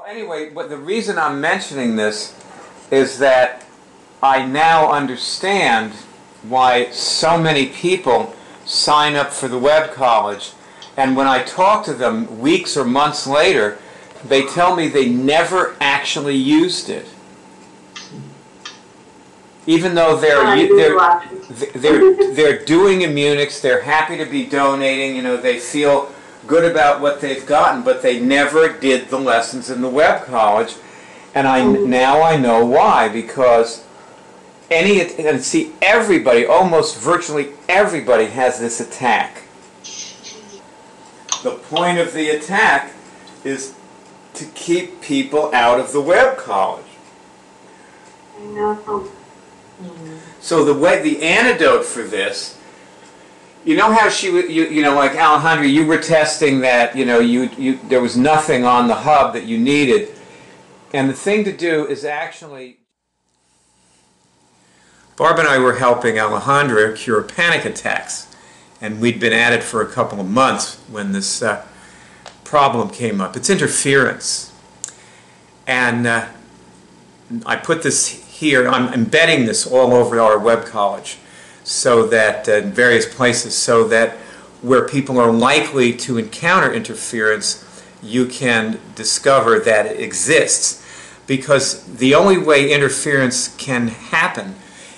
Well, anyway, the reason I'm mentioning this is that I now understand why so many people sign up for the web college, and when I talk to them weeks or months later, they tell me they never actually used it. Even though they're doing Immunics, they're happy to be donating, they feel good about what they've gotten, but they never did the lessons in the web college. And now I know why, because everybody, almost virtually everybody has this attack. The point of the attack is to keep people out of the web college. I know. So the antidote for this, how she would, like Alejandra, you were testing that, there was nothing on the hub that you needed. And the thing to do is actually, Barb and I were helping Alejandra cure panic attacks. And we'd been at it for a couple of months when this problem came up. It's interference. And I put this here, I'm embedding this all over our web college, so that in various places, so that where people are likely to encounter interference, you can discover that it exists. Because the only way interference can happen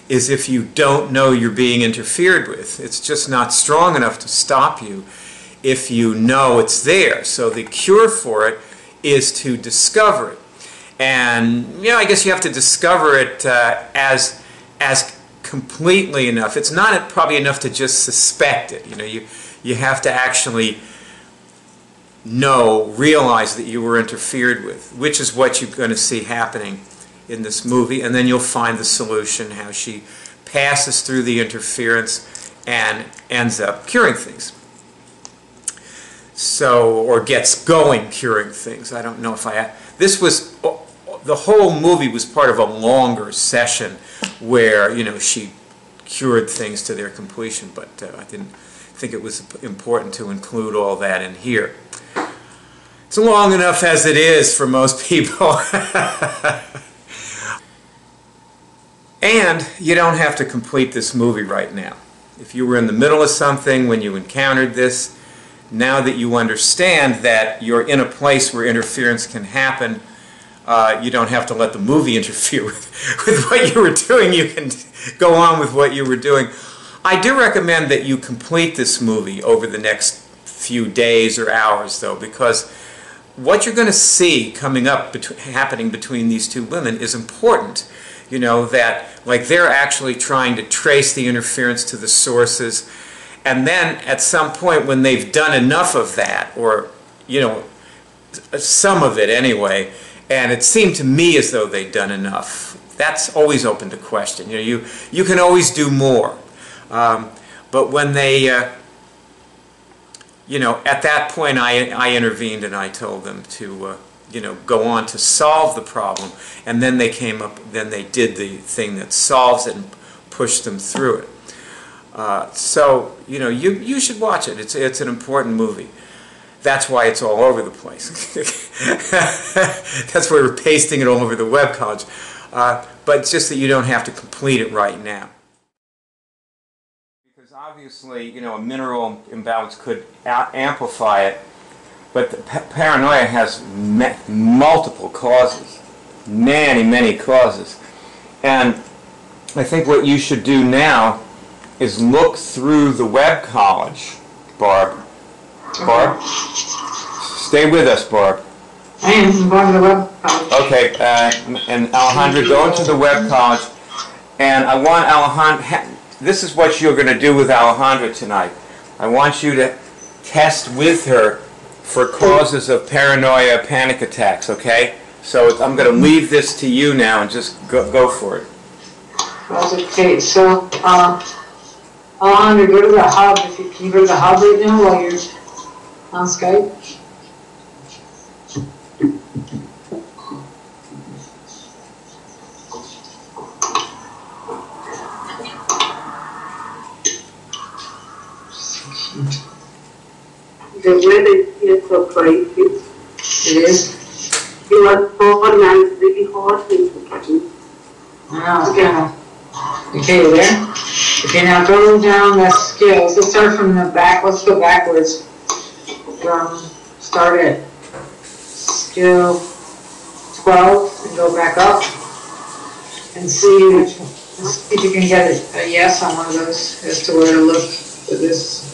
is if you don't know you're being interfered with. It's just not strong enough to stop you if you know it's there. So the cure for it is to discover it. And, I guess you have to discover it as completely enough. It's not probably enough to just suspect it. You have to actually realize that you were interfered with, which is what you're going to see happening in this movie. And then you'll find the solution, how she passes through the interference and ends up curing things. Or gets going curing things. I don't know if the whole movie was part of a longer session where, she cured things to their completion, but I didn't think it was important to include all that in here. It's long enough as it is for most people. And you don't have to complete this movie right now. If you were in the middle of something when you encountered this, now that you understand that you're in a place where interference can happen, you don't have to let the movie interfere with what you were doing. You can go on with what you were doing. I do recommend that you complete this movie over the next few days or hours, though, because what you're going to see coming up, happening between these two women is important. That they're actually trying to trace the interference to the sources, and then at some point when they've done enough of that, or some of it anyway, and it seemed to me as though they'd done enough. That's always open to question. You can always do more, but when they at that point I intervened and I told them to go on to solve the problem, and then they did the thing that solves it and pushed them through it. So you should watch it. It's an important movie. That's why it's all over the place. That's why we're pasting it all over the web college. But it's just that you don't have to complete it right now. Because obviously, a mineral imbalance could amplify it, but the paranoia has multiple causes, many causes. And I think what you should do now is look through the web college, Barb. Barb? Stay with us, Barb. I am going to the web college. Okay, and Alejandra, go into the web college, and I want Alejandra, this is what you're going to do with Alejandra tonight. I want you to test with her for causes of paranoia, panic attacks, okay? So I'm going to leave this to you now and just go for it. Okay, so Alejandra, go to the hub. Can you go to the hub right now while you're on Skype? The weather is so crazy. It is. You was 4 months before things happened. Okay, you there? Okay, now go down the skills. Let's start from the back. Let's go backwards. Start at skill 12 and go back up and see which one. See if you can get a yes on one of those as to where to look for this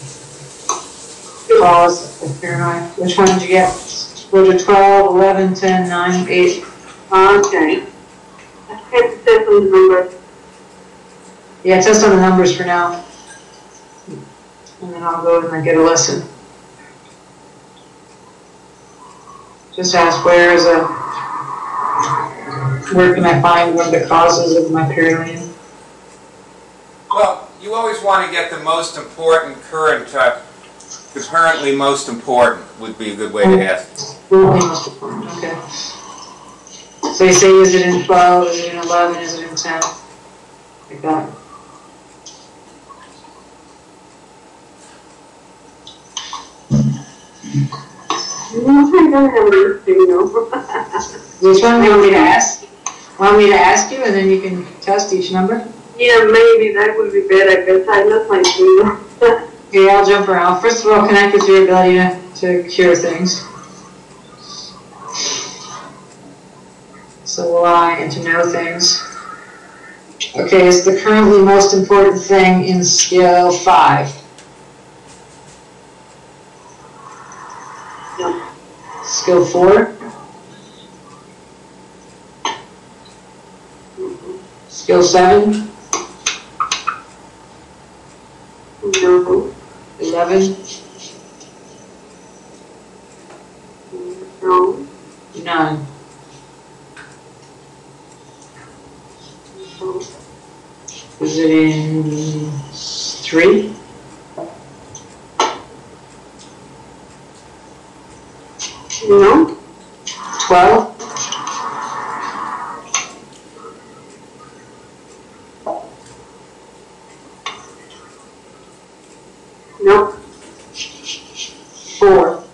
cause of paranoia. Which one did you get? Go to 12, 11, 10, 9, 8. Okay. I have to test on the numbers. Yeah, test on the numbers for now. And then I'll go and get a lesson. Just ask where can I find one of the causes of my paranoia? Well, you always want to get the most important the currently most important would be a good way to ask. Currently most important, okay. So you say, is it in 12, is it in 11, is it in 10? Like that. I don't have anything, no. Which one do you want me to ask? Want me to ask you and then you can test each number? Yeah, maybe that would be better because I lost my finger. Okay, I'll jump around. First of all, connect with your ability to cure things. So will I, and to know things. Okay, it's the currently most important thing in skill 5. No. Skill 4. Skill 7. No. 11. No. 9. No. Is it in 3? No. 12? No. 4?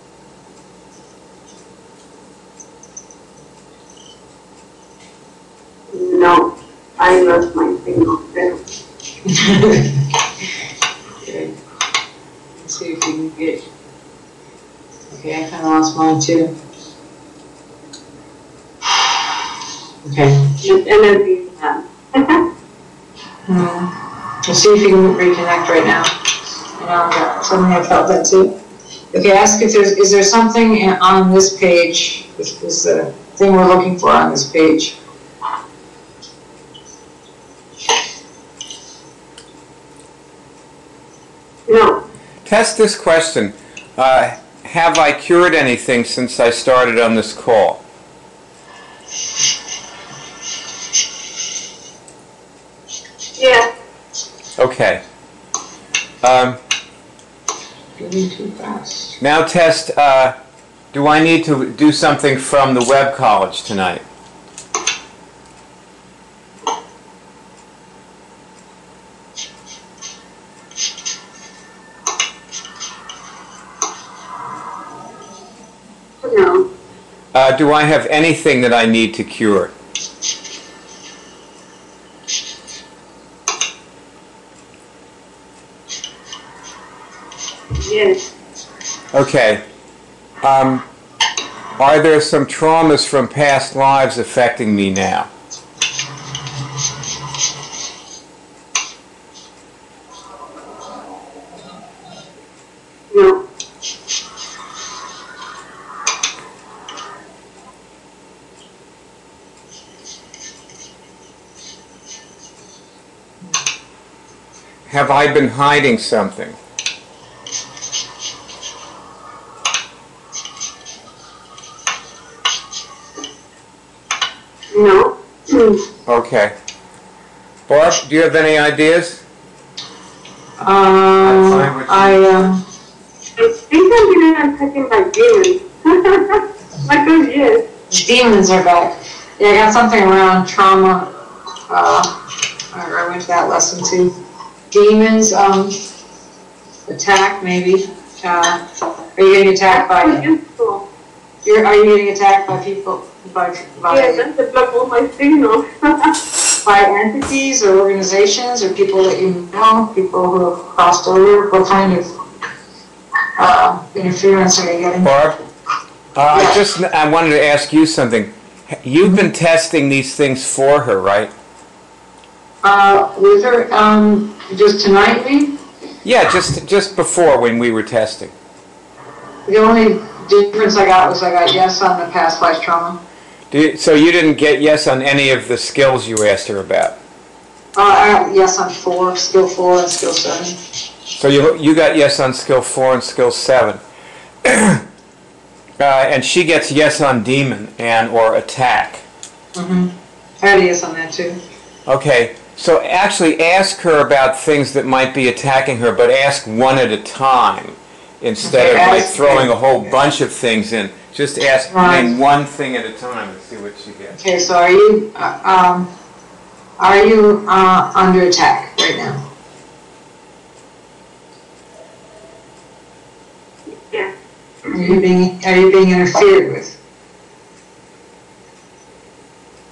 No. I lost my finger. Okay. Let's see if we can get. Okay, I kind of lost mine too. Okay. Allergies. Let's see if you can reconnect right now. Suddenly I felt that too. Okay, ask if is there something on this page, which is the thing we're looking for on this page. No. Test this question. Have I cured anything since I started on this call? Yeah. Okay. Moving too fast. Now test, do I need to do something from the web college tonight? No. Do I have anything that I need to cure? Yes. Okay. Are there some traumas from past lives affecting me now? No. Have I been hiding something? No. Okay. Barb, do you have any ideas? I think I'm being attacked by demons. My gosh, yes. demons are back. Yeah, I got something around trauma. I went to that lesson too. Demons, attack maybe. Are you getting attacked by? Useful. Are you getting attacked by people? Yeah, that's the block all my signals. by entities or organizations or people that you know, people who have crossed over? What kind of interference are you getting? Barb, I wanted to ask you something. You've been testing these things for her, right? With her, just tonight, me? Yeah, just before when we were testing. The only difference I got was I got yes on the past life trauma. So you didn't get yes on any of the skills you asked her about? I got yes on skill 4 and skill 7. So you got yes on skill 4 and skill 7. And she gets yes on demon or attack. Mm-hmm. I had a yes on that too. Okay, so actually ask her about things that might be attacking her, but ask one at a time instead of like throwing a whole bunch of things in. Just ask name one thing at a time and see what she gets. Okay, so are you under attack right now? Yeah. Are you being interfered with?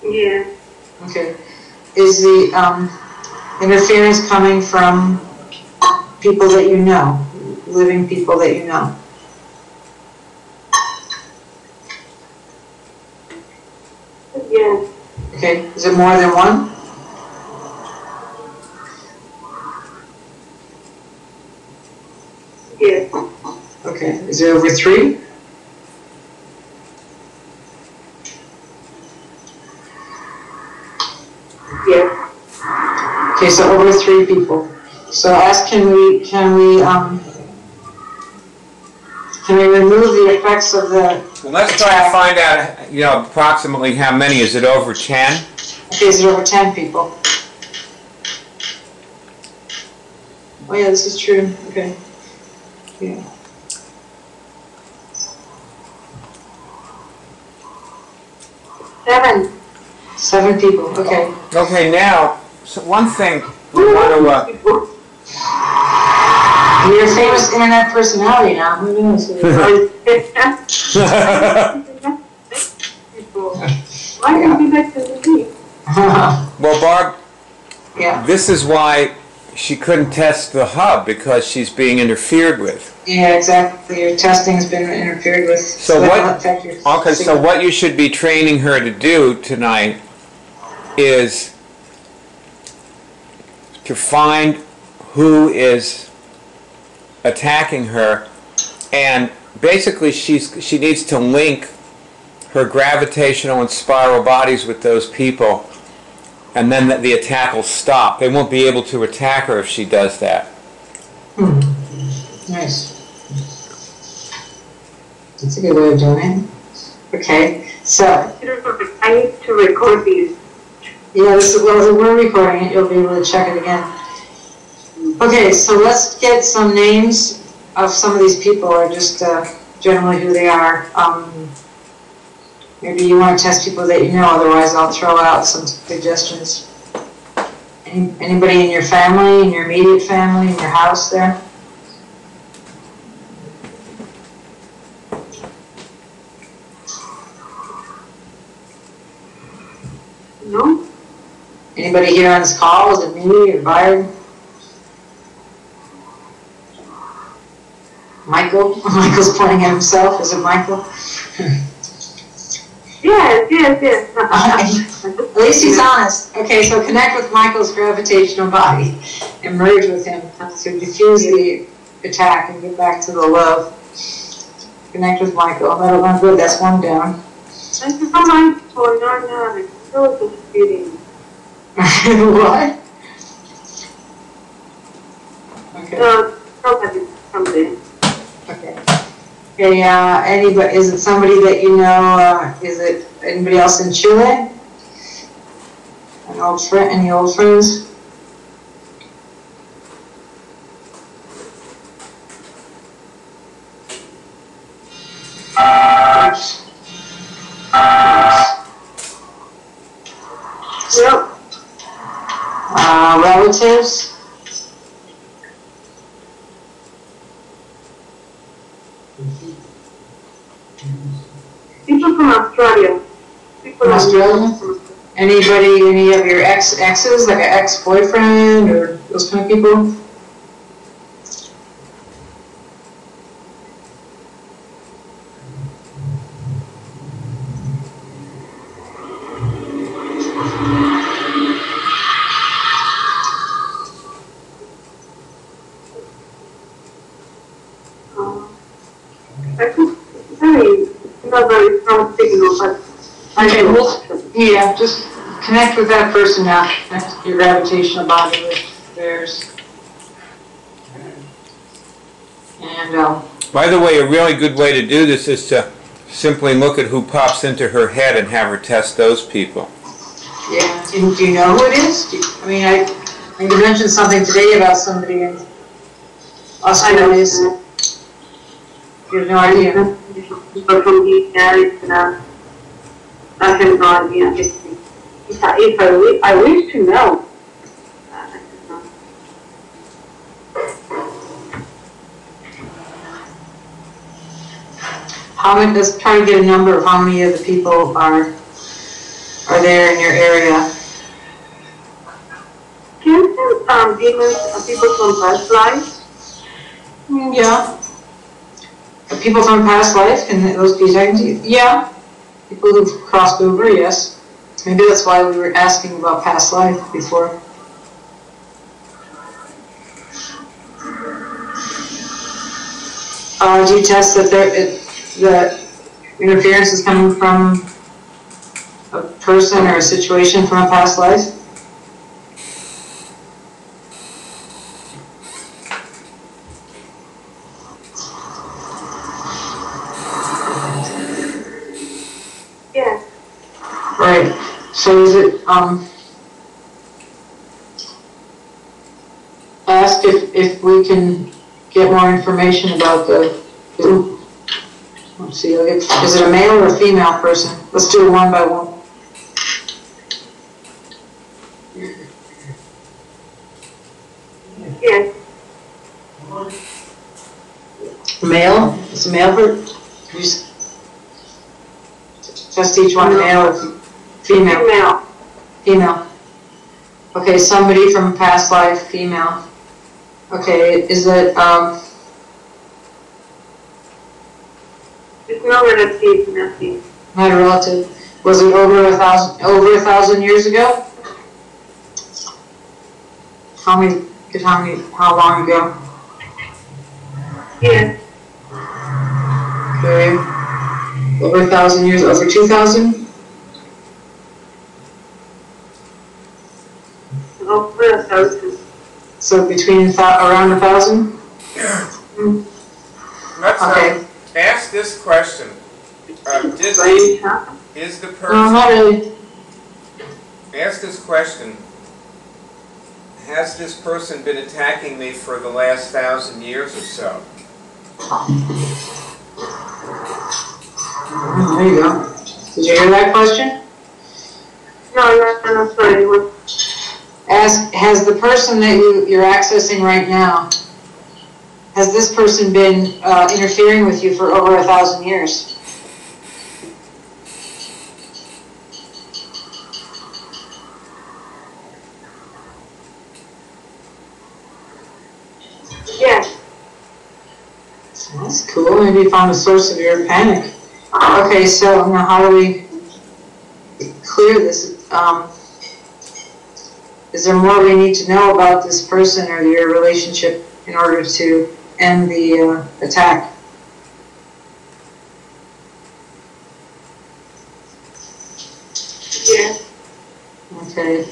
Yeah. Okay. Is the interference coming from people that you know, living people that you know? Yeah. Okay. Is it more than one? Yes. Okay. Is it over 3? Yes. Okay, so over 3 people. So ask, can we remove the effects of the... Well, let's try to find out, approximately how many. Is it over 10? Okay, is it over 10 people? Oh yeah, this is true. Okay. Yeah. Seven people. Okay. Okay, now, so one thing we want to... You're a famous internet personality now. Who knows? Why don't you like to me? Well, Barb, Yeah. this is why she couldn't test the hub, because she's being interfered with. Yeah, exactly. Your testing's been interfered with. So what you should be training her to do tonight is to find who is attacking her, and basically she needs to link her gravitational and spiral bodies with those people, and then the attack will stop. They won't be able to attack her if she does that. Nice. That's a good way of doing it. Okay, so... I need to record these. Yeah, we're recording it. You'll be able to check it again. Okay, so let's get some names of some of these people, or just generally who they are. Maybe you want to test people that you know, otherwise I'll throw out some suggestions. Anybody in your family, in your immediate family, in your house there? No? Anybody here on this call? Is it me or Byron? Michael? Michael's pointing at himself. Is it Michael? Yes. At least he's honest. Okay, so connect with Michael's gravitational body and merge with him to diffuse the attack and get back to the love. Connect with Michael. That'll go good. That's one down. Thank you so much for your so confusing. What? Okay. Something. Okay. Okay, anybody, is it somebody that you know, is it anybody else in Chile? An old friend, any old friends? Oops. Yep. Relatives? People from Australia. In Australia? Anybody, any of your exes, like an ex-boyfriend or those kind of people? I think it's not very strong signal, but Okay, well, yeah, just connect with that person now. Connect your gravitational body with theirs. And, By the way, a really good way to do this is to simply look at who pops into her head and have her test those people. yeah, do you know who it is? You mentioned something today about somebody in Australia. You have no idea. but from here, I have no idea. If I wish to know. How many? Let's try to get a number of how many of the people are there in your area. Can demons people from past lives? Yeah. People from past life, can those be taken to you? Yeah. People who've crossed over, yes. Maybe that's why we were asking about past life before. Do you test that the interference is coming from a person or a situation from a past life? Yes. Right. So is it, ask if we can get more information about let's see, is it a male or a female person? Let's do it one by one. Yes. Male? It's a male group? Just each one, male or female? Female. Female. Okay, somebody from past life, female. Okay, is it, It's not relative, nothing. not a relative? Was it over a thousand years ago? How long ago? Yes. Okay. Over 1,000 years, over 2,000? Over 1,000. So between around 1,000? Let's Okay. ask this question. Is the No, person... not really. Ask this question. Has this person been attacking me for the last 1,000 years or so? There you go. Did you hear that question? No, sorry. What? Ask, has the person that you're accessing right now, has this person been interfering with you for over 1,000 years? Yes. That's cool. Maybe you found the source of your panic. Okay, so now how do we clear this? Is there more we need to know about this person or your relationship in order to end the attack? Yes. Okay.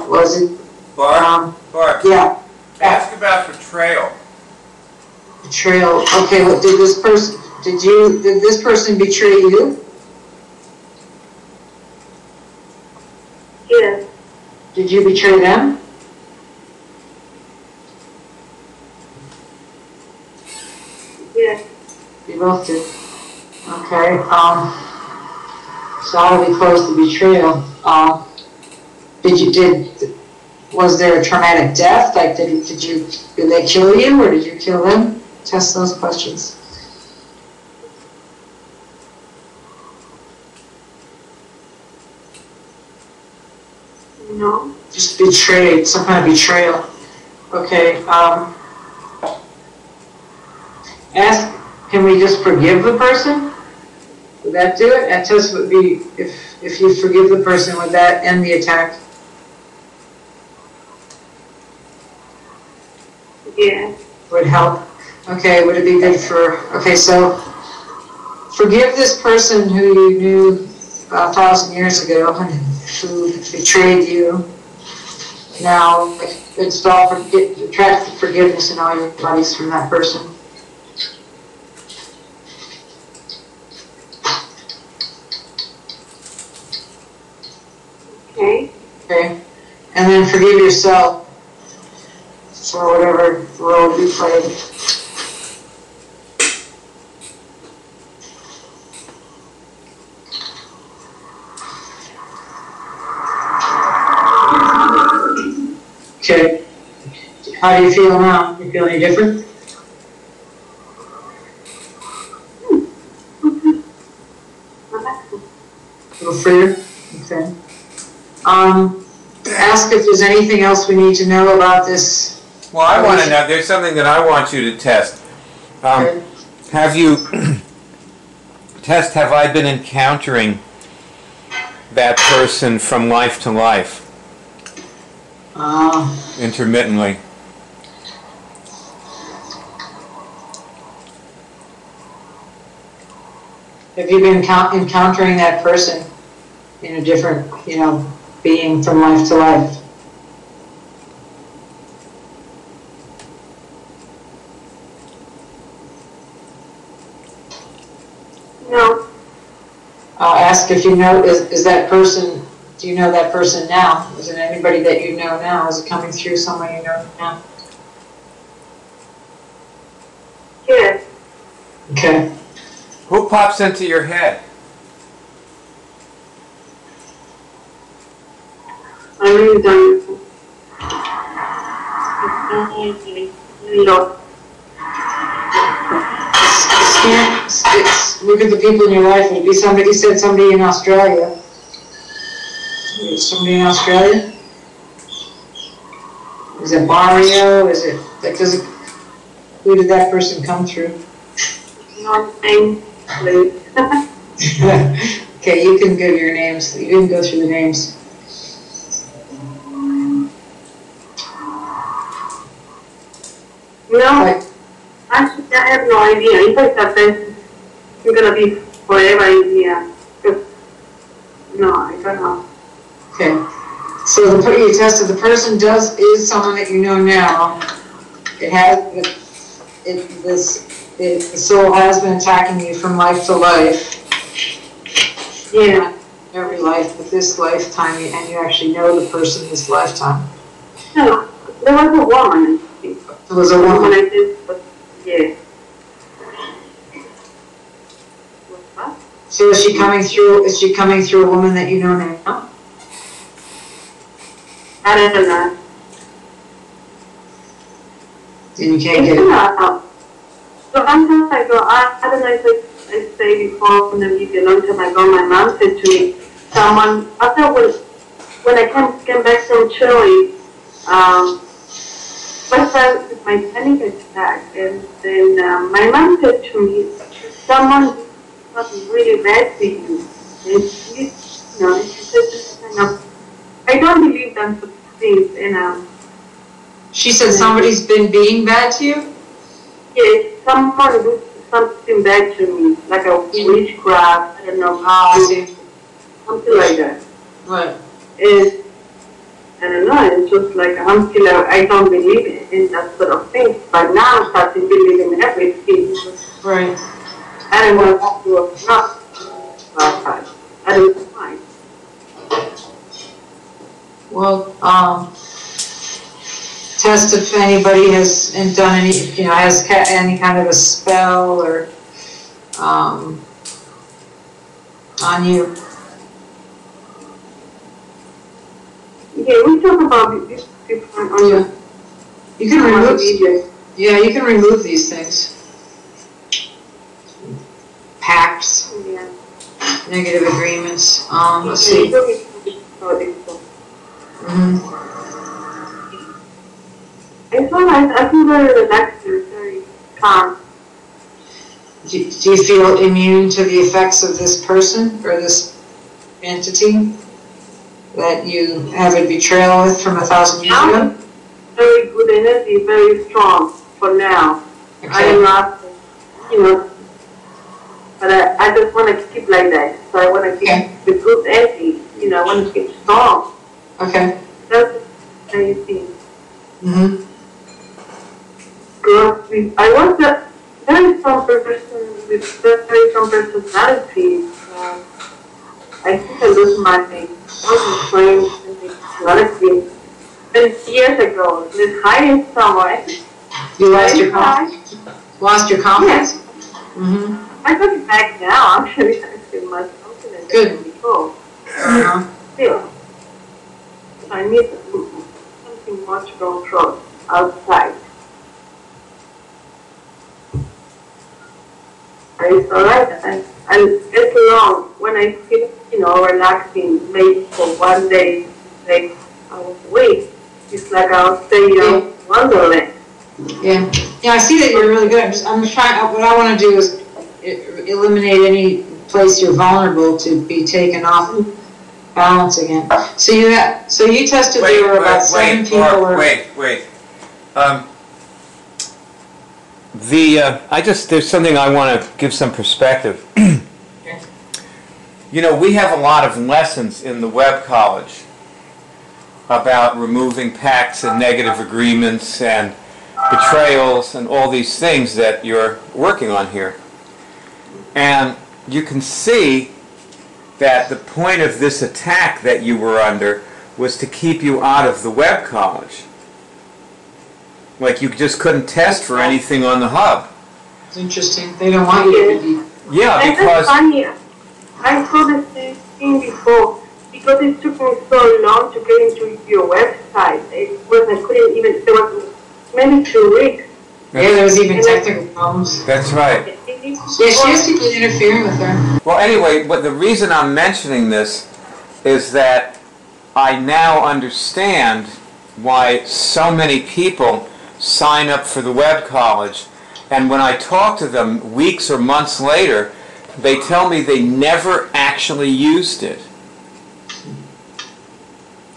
Was it? Barb? Yeah. Ask about betrayal. Betrayal. Okay. What did this person? Did this person betray you? Yes. Did you betray them? Yes. You both did. Okay. So how do we close the betrayal? Was there a traumatic death? Like, did they kill you or did you kill them? Test those questions. No. Just betrayed, some kind of betrayal. Okay. Ask, can we just forgive the person? Would that do it? That test would be, if you forgive the person, would that end the attack? Yeah. Would help. Okay, would it be good for, okay, so forgive this person who you knew about 1,000 years ago and who betrayed you. Now, install track forgiveness in all your bodies from that person. Okay. Okay, and then forgive yourself for whatever role you played. Okay. How do you feel now? You feel any different? A little freer? Okay. Ask if there's anything else we need to know about this. Well, I want to know, there's something that I want you to test. Okay. Have you, have I been encountering that person from life to life? Intermittently. Have you been encountering that person in a different, being from life to life? No. I'll ask if you know, is that person, do you know that person now? Is it anybody that you know now? Is it coming through someone you know now? Yes. Okay. Who pops into your head? I really don't. No. Look at the people in your life. Would it be somebody, you said somebody in Australia. Is somebody in Australia? Is it Mario? Is it, like, who did that person come through? Nothing, please. Okay, you can give your names. You can go through the names. No, actually, I have no idea. If I happens, you're gonna be forever in here. No, I don't know. Okay. So you tested the person is someone that you know now. The soul has been attacking you from life to life. Yeah. Every life, but this lifetime, and you actually know the person this lifetime. No, there was a woman. There was a woman. I did, but yeah. What? So is she coming through? Is she coming through a woman that you know now? I don't know. And you can't get it. So sometimes I go, I don't know if I say before, maybe a long time ago, my mom said to me, someone, after when I came back from Chile, first time with my panic attack, and then my mom said to me, someone was really bad to you. And she said this kind of, I don't believe them for things, and she said somebody's been being bad to you? yes, someone did something bad to me, like a witchcraft, I don't know, I see. something like that. Right. And I don't know, it's just like I don't believe in that sort of thing. But now I'm starting to believe in everything. Right. I don't know if you are not. I don't know why. Well, test if anybody has done any, has any kind of a spell or on you. Yeah, we talk about this different on Yeah. You can remove. Yeah, you can remove these things. Pacts, negative agreements. Let's see. It's all right. I feel very relaxed and very calm. Do you feel immune to the effects of this person or this entity that you have a betrayal with from 1,000 years ago? Very good energy, very strong for now. Okay. I am not, but I just want to keep like that. So I want to keep the good energy, I want to keep strong. Okay. That's the main thing. Mm-hmm. I was very strong person with very strong personality. I think I lose my friends and personality. And years ago, this hiding somewhere. You lost your confidence? Lost your confidence? Yes. Mm-hmm. I got it back now, actually. I feel much confident than before. Still, I need something much control outside. It's alright. I get along when I feel, relaxing, maybe for one day, like a week. It's like I'll stay in Wonderland. Yeah. Yeah, I see that you're really good. I'm trying. What I want to do is eliminate any place you're vulnerable to be taken off balance again. So you tested there were about 7 people. There's something I want to give some perspective. We have a lot of lessons in the Webb College about removing pacts and negative agreements and betrayals and all these things that you're working on here. And you can see that the point of this attack that you were under was to keep you out of the Webb College. Like you just couldn't test for anything on the hub. It's interesting. They don't want you to be. Yeah, because... That's funny. I saw the same thing before. Because it took me so long to get into your website. I couldn't even, there was maybe 2 weeks. There was even technical problems. That's right. Yeah, she has people interfering with her. Well, anyway, but the reason I'm mentioning this is that I now understand why so many people sign up for the Webb College, and when I talk to them weeks or months later, they tell me they never actually used it.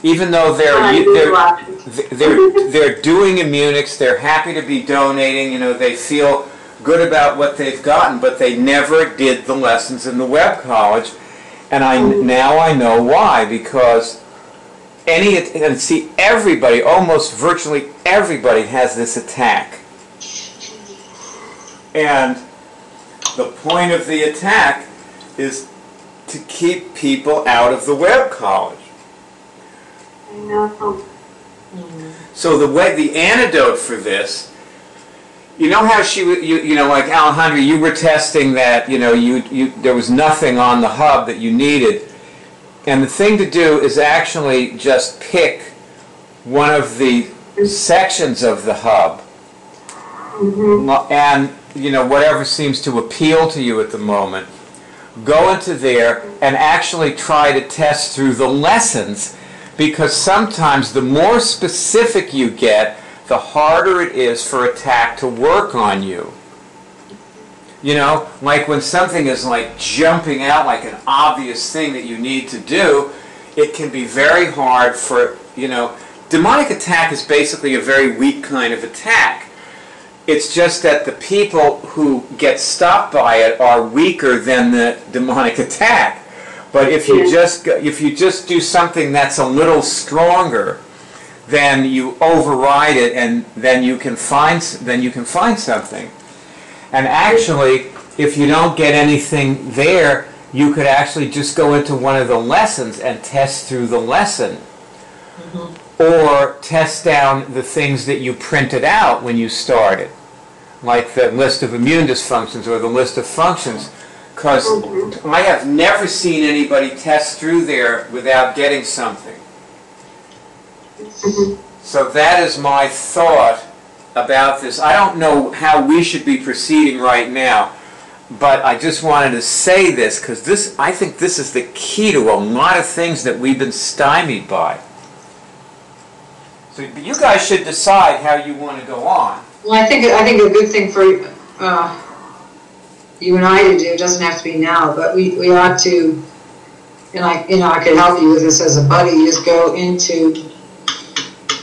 Even though they're doing Immunix, they're happy to be donating, they feel good about what they've gotten, but they never did the lessons in the Webb College, and now I know why, because everybody, almost virtually everybody has this attack. And the point of the attack is to keep people out of the Webb College. I know. So the antidote for this, how like Alejandra, you were testing that, there was nothing on the hub that you needed. And the thing to do is actually just pick one of the sections of the hub, and whatever seems to appeal to you at the moment, go into there and actually try to test through the lessons, because sometimes the more specific you get, the harder it is for attack to work on you. Like when something is like jumping out like an obvious thing that you need to do, it can be very hard for, demonic attack is basically a very weak kind of attack. It's just that the people who get stopped by it are weaker than the demonic attack. But if you just do something that's a little stronger, then you override it, and then you can find something. And actually, if you don't get anything there, you could actually just go into one of the lessons and test through the lesson. Or test down the things that you printed out when you started, like the list of immune dysfunctions or the list of functions. Because I have never seen anybody test through there without getting something. So that is my thought about this. I don't know how we should be proceeding right now, but I just wanted to say this because I think this is the key to a lot of things that we've been stymied by. So you guys should decide how you want to go on. Well, I think a good thing for you and I to do, it doesn't have to be now, but we ought to, and I could help you with this as a buddy, is go into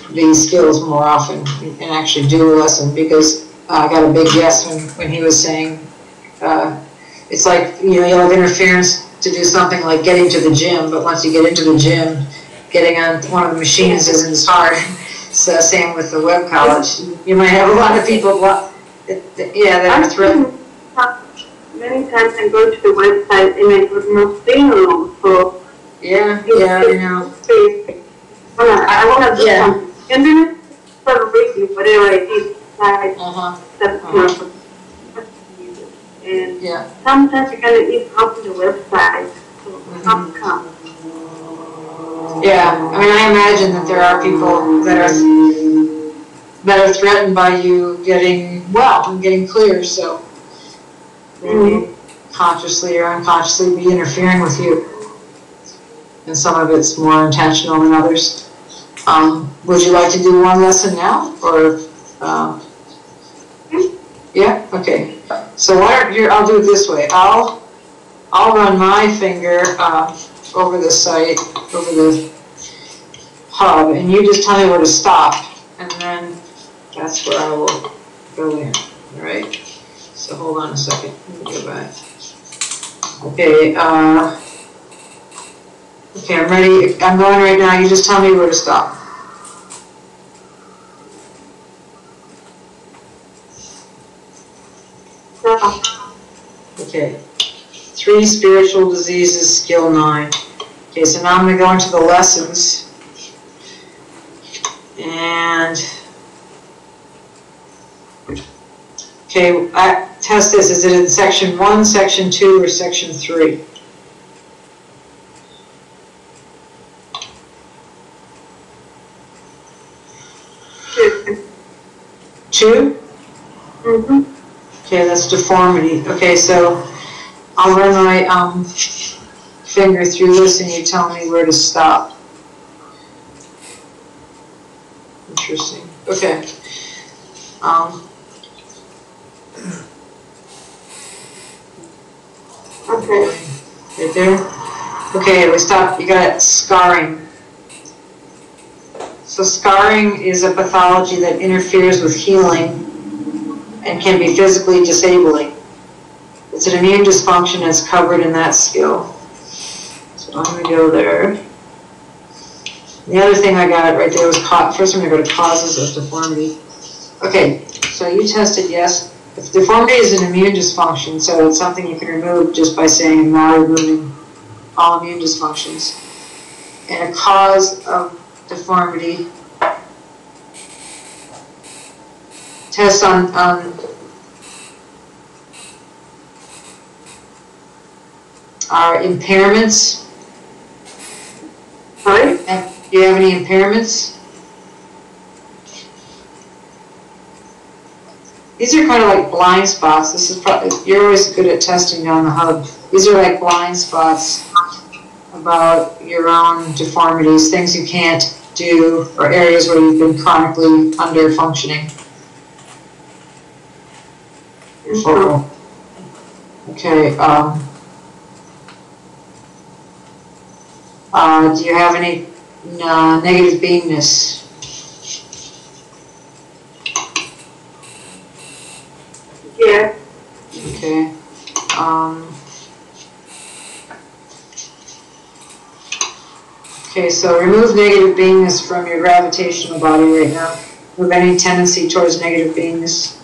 these skills more often and actually do a lesson, because I got a big yes when he was saying, it's like, you have interference to do something like getting to the gym, but once you get into the gym, getting on one of the machines isn't as hard. So same with the web college. You might have a lot of people, that are thrilled. Many times I go to the website and I would not stay alone. So yeah, I know. I want to do something. And then it's for reading whatever I did. And sometimes you gotta eat up the website. So come. Yeah, I mean, I imagine that there are people that are threatened by you getting well and getting clear, so they may consciously or unconsciously be interfering with you. And some of it's more intentional than others. Would you like to do one lesson now, or? Yeah. Okay. So I'll do it this way. I'll run my finger over the site, over the hub, and you just tell me where to stop, and then that's where I will go in. All right. So hold on a second. Let me go back. Okay. Okay, I'm ready. I'm going right now. You just tell me where to stop. Okay. 3 spiritual diseases, skill 9. Okay, so now I'm going to go into the lessons. And okay, test this. Is it in section 1, section 2, or section 3? Two? Mm-hmm. Okay, that's deformity. Okay, so I'll run my finger through this and you tell me where to stop. Interesting. Okay. Okay. Right there? Okay, we stop. You got scarring. So scarring is a pathology that interferes with healing and can be physically disabling. It's an immune dysfunction that's covered in that skill. So I'm going to go there. The other thing I got right there was, first I'm going to go to causes of deformity. Okay, so you tested yes. If deformity is an immune dysfunction, so it's something you can remove just by saying I'm now removing all immune dysfunctions. And a cause of deformity, tests on are impairments. Sorry? Do you have any impairments? These are kind of like blind spots. This is probably, you're always good at testing on the hub. These are like blind spots about your own deformities, things you can't do, or areas where you've been chronically under functioning. Mm-hmm. Okay. Do you have any negative beingness? Yeah. Okay. Okay, so remove negative beingness from your gravitational body right now. Remove any tendency towards negative beingness.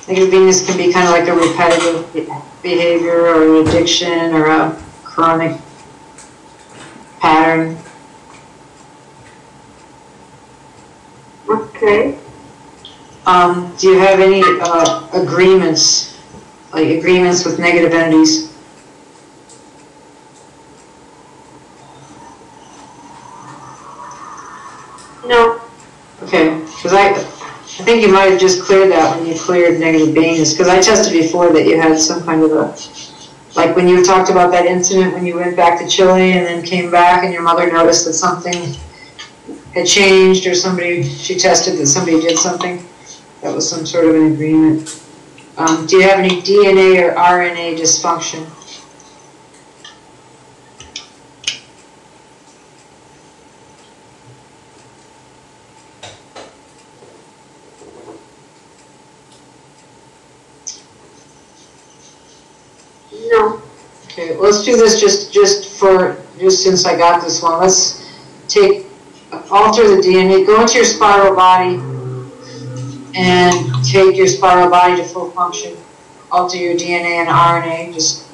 Negative beingness can be kind of like a repetitive behavior or an addiction or a chronic pattern. Okay. Do you have any agreements, like agreements with negative entities? No. Okay, because I think you might have just cleared that when you cleared negative beingness, because I tested before that you had some kind of a Like when you talked about that incident when you went back to Chile and then came back and your mother noticed that something had changed or she tested that somebody did something. That was some sort of an agreement. Do you have any DNA or RNA dysfunction? No. Okay, let's do this just since I got this one. Let's alter the DNA, go into your spiral body and take your spiral body to full function. Alter your DNA and RNA, just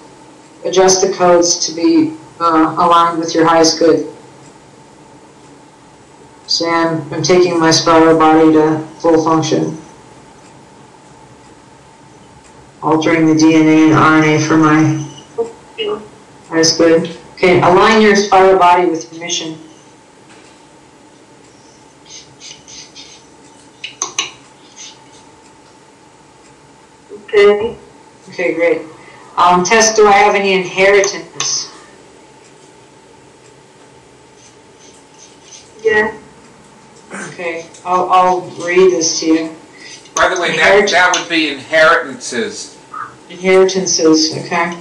adjust the codes to be aligned with your highest good. So I'm taking my spiral body to full function. Altering the DNA and RNA for my highest good. Okay, align your spiral body with your mission. Okay. Okay, great. Test, do I have any inheritance? Yeah. Okay, I'll read this to you. By the way, that would be inheritances. Inheritances, okay.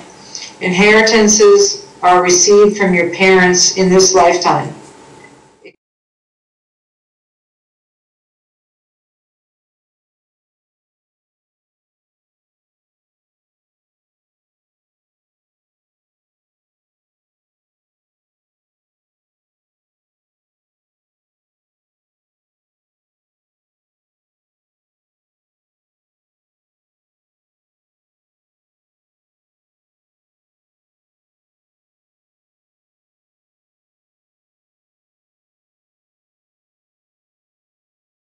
Inheritances are received from your parents in this lifetime.